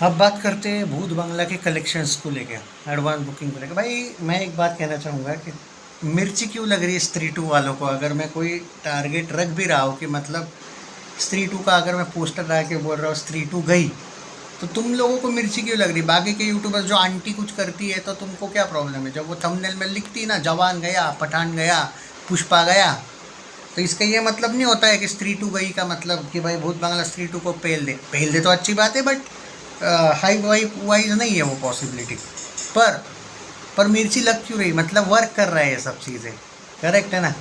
अब बात करते हैं भूत बंगला के कलेक्शंस को लेके, एडवांस बुकिंग को लेके। भाई मैं एक बात कहना चाहूँगा कि मिर्ची क्यों लग रही है स्त्री टू वालों को। अगर मैं कोई टारगेट रख भी रहा हूँ कि मतलब स्त्री टू का अगर मैं पोस्टर ला के बोल रहा हूँ स्त्री टू गई, तो तुम लोगों को मिर्ची क्यों लग रही। बाकी के यूट्यूबर्स जो आंटी कुछ करती है तो तुमको क्या प्रॉब्लम है। जब वो थंबनेल में लिखती ना जवान गया, पठान गया, पुष्पा गया, तो इसका ये मतलब नहीं होता है कि स्त्री टू गई का मतलब कि भाई भूत बंगला स्त्री टू को पेल दे तो अच्छी बात है, बट हाई वाई वाइज नहीं है वो पॉसिबिलिटी। पर पर मिर्ची लग क्यों रही, मतलब वर्क कर रहा है ये सब चीज़ें, करेक्ट है ना।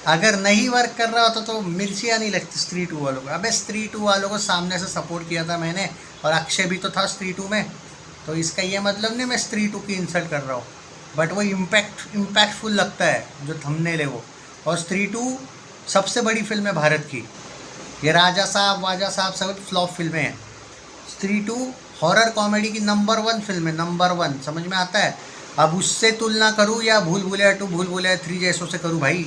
अगर नहीं वर्क कर रहा होता तो मिर्चियाँ नहीं लगती स्त्री टू वालों को। अबे स्त्री टू वालों को सामने से सपोर्ट किया था मैंने, और अक्षय भी तो था स्त्री टू में, तो इसका ये मतलब नहीं मैं स्त्री टू की इंसल्ट कर रहा हूँ, बट वो इम्पैक्टफुल लगता है जो थंबनेल है वो। और स्त्री टू सबसे बड़ी फिल्म है भारत की। ये राजा साहब वाजा साहब सब फ्लॉप फिल्में हैं। स्त्री टू हॉरर कॉमेडी की नंबर वन फिल्म है, नंबर वन, समझ में आता है। अब उससे तुलना करूँ या भूल भुलैया टू, भूल भुलैया थ्री जैसों से करूँ, भाई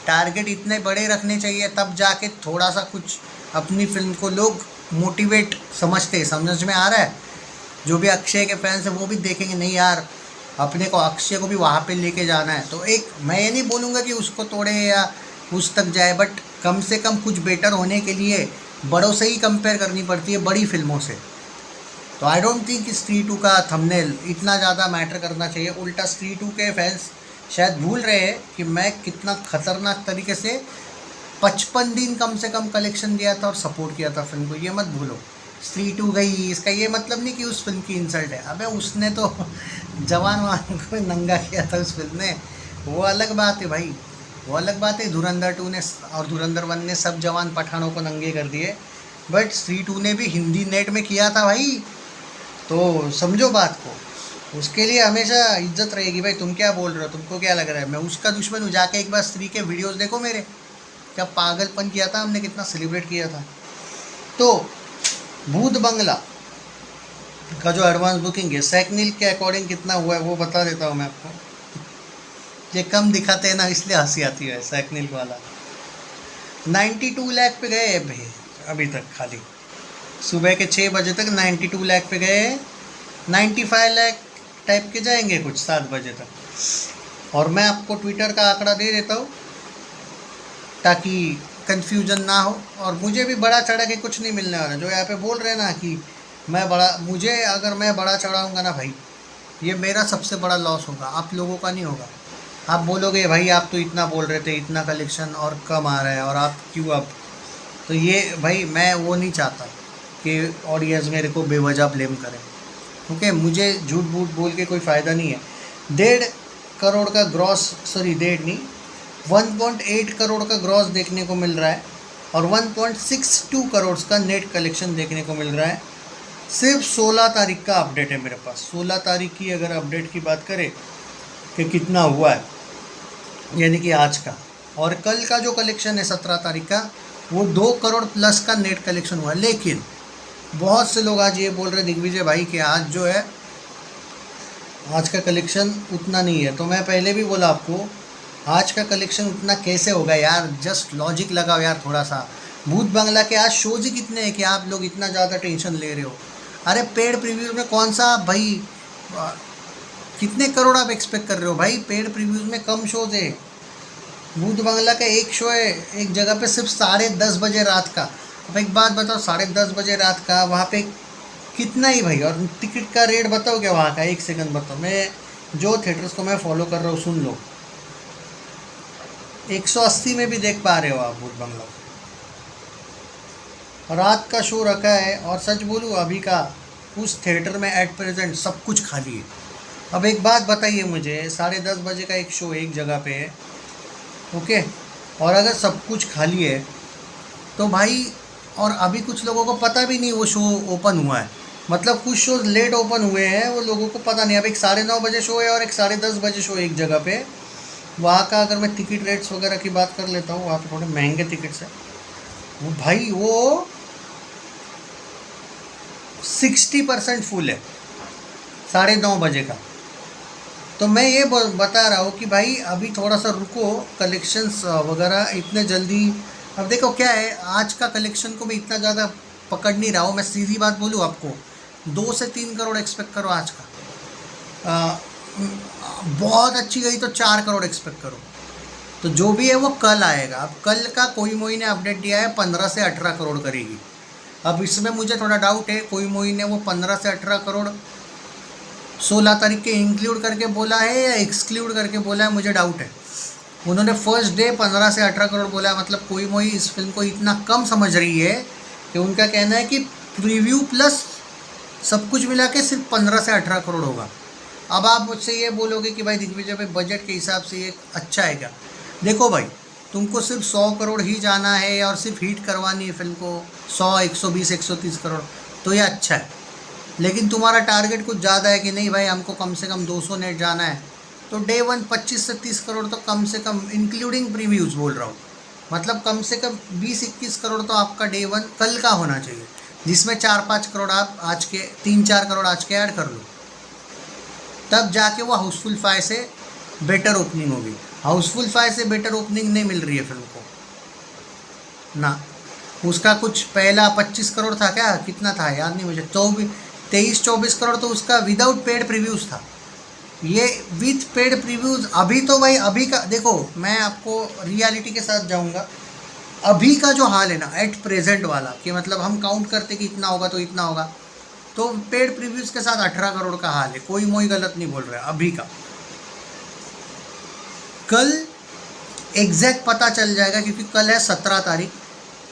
टारगेट इतने बड़े रखने चाहिए, तब जाके थोड़ा सा कुछ अपनी फिल्म को लोग मोटिवेट समझते हैं। समझ में आ रहा है। जो भी अक्षय के फैंस हैं वो भी देखेंगे, नहीं यार अपने को अक्षय को भी वहाँ पे लेके जाना है। तो एक मैं ये नहीं बोलूँगा कि उसको तोड़े या उस तक जाए, बट कम से कम कुछ बेटर होने के लिए बड़ों से ही कंपेयर करनी पड़ती है, बड़ी फिल्मों से। तो आई डोंट थिंक स्त्री टू का थंबनेल इतना ज़्यादा मैटर करना चाहिए। उल्टा स्त्री टू के फैंस शायद भूल रहे हैं कि मैं कितना खतरनाक तरीके से 55 दिन कम से कम कलेक्शन दिया था और सपोर्ट किया था फिल्म को, ये मत भूलो। स्त्री टू गई इसका ये मतलब नहीं कि उस फिल्म की इंसल्ट है। अबे उसने तो जवान वान को नंगा किया था उस फिल्म ने, वो अलग बात है भाई, वो अलग बात है। धुरंधर टू ने और धुरंधर वन ने सब जवान पठानों को नंगे कर दिए, बट स्त्री टू ने भी हिंदी नेट में किया था भाई। तो समझो बात को, उसके लिए हमेशा इज्जत रहेगी। भाई तुम क्या बोल रहे हो, तुमको क्या लग रहा है मैं उसका दुश्मन हूँ। जाके एक बार स्त्री के वीडियोस देखो मेरे, क्या पागलपन किया था हमने, कितना सेलिब्रेट किया था। तो भूत बंगला का जो एडवांस बुकिंग है सैकनील के अकॉर्डिंग कितना हुआ है वो बता देता हूँ मैं आपको। ये कम दिखाते हैं ना इसलिए हंसी आती है। सैकनील वाला 92 लाख पे गए भाई अभी तक, खाली सुबह के 6 बजे तक 92 लाख पे गए। 95 लाख टाइप के जाएंगे कुछ 7 बजे तक। और मैं आपको ट्विटर का आंकड़ा दे देता हूँ ताकि कंफ्यूजन ना हो, और मुझे भी बड़ा चढ़ा के कुछ नहीं मिलने वाला। जो यहाँ पे बोल रहे हैं ना कि मैं बड़ा, मुझे अगर मैं बड़ा चढ़ाऊँगा ना भाई, ये मेरा सबसे बड़ा लॉस होगा, आप लोगों का नहीं होगा। आप बोलोगे भाई आप तो इतना बोल रहे थे, इतना कलेक्शन और कम आ रहा है और आप क्यों अब, तो ये भाई मैं वो नहीं चाहता कि ऑडियंस मेरे को बेवजह ब्लेम करें, क्योंकि मुझे झूठ बूठ बोल के कोई फ़ायदा नहीं है। 1.5 करोड़ का ग्रॉस, सॉरी 1.5 नहीं, 1.8 करोड़ का ग्रॉस देखने को मिल रहा है, और 1.62 करोड़ का नेट कलेक्शन देखने को मिल रहा है। सिर्फ 16 तारीख का अपडेट है मेरे पास। 16 तारीख की अगर अपडेट की बात करें कि कितना हुआ है, यानी कि आज का, और कल का जो कलेक्शन है 17 तारीख का, वो 2 करोड़ प्लस का नेट कलेक्शन हुआ। लेकिन बहुत से लोग आज ये बोल रहे दिग्विजय भाई कि आज जो है आज का कलेक्शन उतना नहीं है। तो मैं पहले भी बोला आपको, आज का कलेक्शन उतना कैसे होगा यार, जस्ट लॉजिक लगाओ यार थोड़ा सा। भूत बंगला के आज शोज ही कितने हैं कि आप लोग इतना ज़्यादा टेंशन ले रहे हो। अरे पेड प्रीव्यूज में कौन सा भाई, कितने करोड़ आप एक्सपेक्ट कर रहे हो भाई। पेड प्रीव्यूज में कम शोज है। भूत बंगला का एक शो है एक जगह पे सिर्फ 10:30 बजे रात का। अब एक बात बताओ, 10:30 बजे रात का वहाँ पे कितना ही भाई, और टिकट का रेट बताओ क्या वहाँ का, एक सेकंड बताओ। मैं जो थिएटर्स को मैं फॉलो कर रहा हूँ सुन लो, 180 में भी देख पा रहे हो आप भूत बंगला। रात का शो रखा है, और सच बोलूँ अभी का उस थिएटर में एट प्रेजेंट सब कुछ खाली है। अब एक बात बताइए मुझे, 10:30 बजे का एक शो एक जगह पे है, ओके, और अगर सब कुछ खाली है तो भाई, और अभी कुछ लोगों को पता भी नहीं वो शो ओपन हुआ है, मतलब कुछ शो लेट ओपन हुए हैं, वो लोगों को पता नहीं। अब एक 9:30 बजे शो है और एक 10:30 बजे शो एक जगह पे। वहाँ का अगर मैं टिकट रेट्स वगैरह की बात कर लेता हूँ, वहाँ पे थोड़े महंगे टिकट्स हैं। वो भाई वो 60% फुल है 9:30 बजे का। तो मैं ये बता रहा हूँ कि भाई अभी थोड़ा सा रुको, कलेक्शंस वगैरह इतने जल्दी। अब देखो क्या है, आज का कलेक्शन को मैं इतना ज़्यादा पकड़ नहीं रहा हूँ। मैं सीधी बात बोलूँ आपको, 2 से 3 करोड़ एक्सपेक्ट करो आज का। बहुत अच्छी गई तो 4 करोड़ एक्सपेक्ट करो। तो जो भी है वो कल आएगा। अब कल का कोई मोई ने अपडेट दिया है 15 से 18 करोड़ करेगी। अब इसमें मुझे थोड़ा डाउट है, कोई मोई ने वो 15 से 18 करोड़ 16 तारीख के इंक्लूड करके बोला है या एक्सक्लूड करके बोला है, मुझे डाउट है। उन्होंने फर्स्ट डे 15 से 18 करोड़ बोला है, मतलब कोई मोई इस फिल्म को इतना कम समझ रही है कि उनका कहना है कि प्रीव्यू प्लस सब कुछ मिला के सिर्फ 15 से 18 करोड़ होगा। अब आप मुझसे ये बोलोगे कि भाई दिग्विजय भाई बजट के हिसाब से ये अच्छा है क्या? देखो भाई, तुमको सिर्फ 100 करोड़ ही जाना है और सिर्फ हिट करवानी है फिल्म को 100, 120, 130 करोड़, तो ये अच्छा है। लेकिन तुम्हारा टारगेट कुछ ज़्यादा है कि नहीं भाई हमको कम से कम 200 नेट जाना है, तो डे 1 25 से 30 करोड़ तो कम से कम, इंक्लूडिंग प्रीव्यूज़ बोल रहा हूँ, मतलब कम से कम 20-21 करोड़ तो आपका डे 1 कल का होना चाहिए, जिसमें 4-5 करोड़ आप आज के, 3-4 करोड़ आज के ऐड कर लो। तब जाके वो हाउसफुल 5 से बेटर ओपनिंग होगी। हाउसफुल 5 से बेटर ओपनिंग नहीं मिल रही है फिल्म को ना। उसका कुछ पहला 25 करोड़ था क्या, कितना था याद नहीं मुझे, 23-24 करोड़ तो उसका विदाउट पेड प्रीव्यूज़ था। ये विथ पेड प्रीव्यूज़ अभी तो भाई, अभी का देखो, मैं आपको रियलिटी के साथ जाऊंगा। अभी का जो हाल है ना एट प्रेजेंट वाला, कि मतलब हम काउंट करते कि इतना होगा तो इतना होगा, तो पेड प्रीव्यूज़ के साथ 18 करोड़ का हाल है। कोई मोई गलत नहीं बोल रहा है अभी का। कल एग्जैक्ट पता चल जाएगा, क्योंकि कल है 17 तारीख।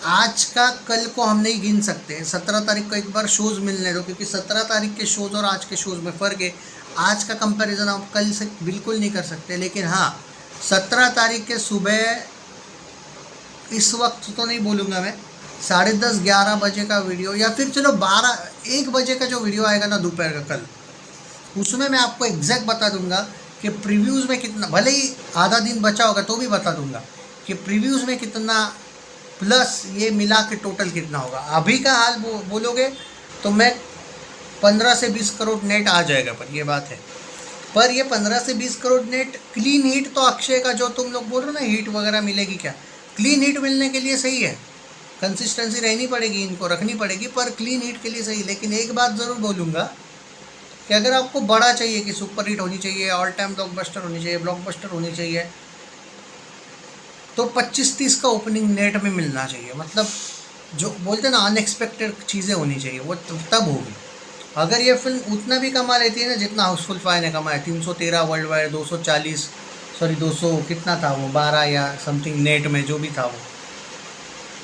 आज का कल को हम नहीं गिन सकते। 17 तारीख को एक बार शोज़ मिलने दो, क्योंकि 17 तारीख के शोज़ और आज के शोज़ में फ़र्क है। आज का कंपैरिजन आप कल से बिल्कुल नहीं कर सकते। लेकिन हाँ, 17 तारीख के सुबह, इस वक्त तो नहीं बोलूँगा मैं, 10:30-11 बजे का वीडियो, या फिर चलो 12-1 बजे का जो वीडियो आएगा ना दोपहर का कल, उसमें मैं आपको एग्जैक्ट बता दूंगा कि प्रीव्यूज़ में कितना, भले ही आधा दिन बचा होगा तो भी बता दूंगा कि प्रीव्यूज़ में कितना प्लस ये मिला के टोटल कितना होगा। अभी का हाल बोलोगे तो मैं 15 से 20 करोड़ नेट आ जाएगा, पर ये बात है। पर ये 15 से 20 करोड़ नेट क्लीन हिट तो अक्षय का जो तुम लोग बोल रहे हो ना, हिट वगैरह मिलेगी क्या, क्लीन हिट मिलने के लिए सही है, कंसिस्टेंसी रहनी पड़ेगी, इनको रखनी पड़ेगी, पर क्लीन हिट के लिए सही। लेकिन एक बात ज़रूर बोलूँगा कि अगर आपको बड़ा चाहिए कि सुपर हिट होनी चाहिए, ऑल टाइम ब्लॉकबस्टर होनी चाहिए, ब्लॉकबस्टर होनी चाहिए, तो 25-30 का ओपनिंग नेट में मिलना चाहिए। मतलब जो बोलते हैं ना अनएक्सपेक्टेड चीज़ें होनी चाहिए, वो तब होगी। अगर ये फिल्म उतना भी कमा लेती है ना जितना हाउसफुल 5 ने कमाया, 313 वर्ल्ड वाइड, 200 कितना था वो, 12 या समथिंग नेट में जो भी था वो,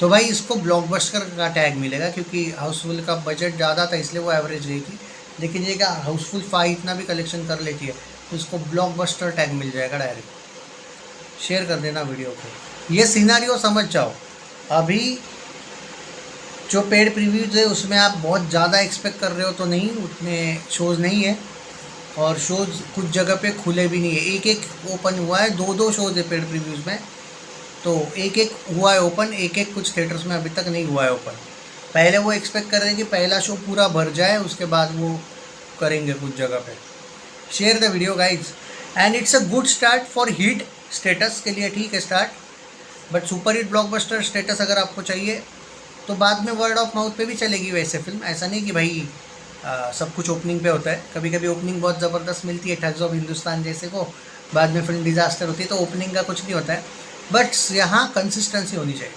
तो भाई इसको ब्लॉकबस्टर का टैग मिलेगा, क्योंकि हाउसफुल का बजट ज़्यादा था इसलिए वो एवरेज रहेगी। लेकिन ये क्या हाउसफुल 5 इतना भी कलेक्शन कर लेती है तो इसको ब्लॉकबस्टर टैग मिल जाएगा डायरेक्ट। शेयर कर देना वीडियो को। ये सिनारियो समझ जाओ। अभी जो पेड प्रीव्यूज़ है उसमें आप बहुत ज़्यादा एक्सपेक्ट कर रहे हो तो नहीं, उतने शोज़ नहीं है, और शोज़ कुछ जगह पे खुले भी नहीं है। एक ओपन हुआ है, 2 शोज़ है पेड प्रीव्यूज़ में, तो एक हुआ है ओपन, एक कुछ थिएटर्स में अभी तक नहीं हुआ है ओपन। पहले वो एक्सपेक्ट कर रहे हैं कि पहला शो पूरा भर जाए, उसके बाद वो करेंगे कुछ जगह पे। Share the video guys, and it's a good start for hit status के लिए, ठीक है start, but super hit blockbuster status अगर आपको चाहिए तो बाद में वर्ड ऑफ माउथ पे भी चलेगी वैसे फिल्म। ऐसा नहीं कि भाई सब कुछ ओपनिंग पे होता है, कभी कभी ओपनिंग बहुत ज़बरदस्त मिलती है, ठग्स ऑफ हिंदुस्तान जैसे को, बाद में फिल्म डिज़ास्टर होती है, तो ओपनिंग का कुछ नहीं होता है, बट यहाँ कंसिस्टेंसी होनी चाहिए।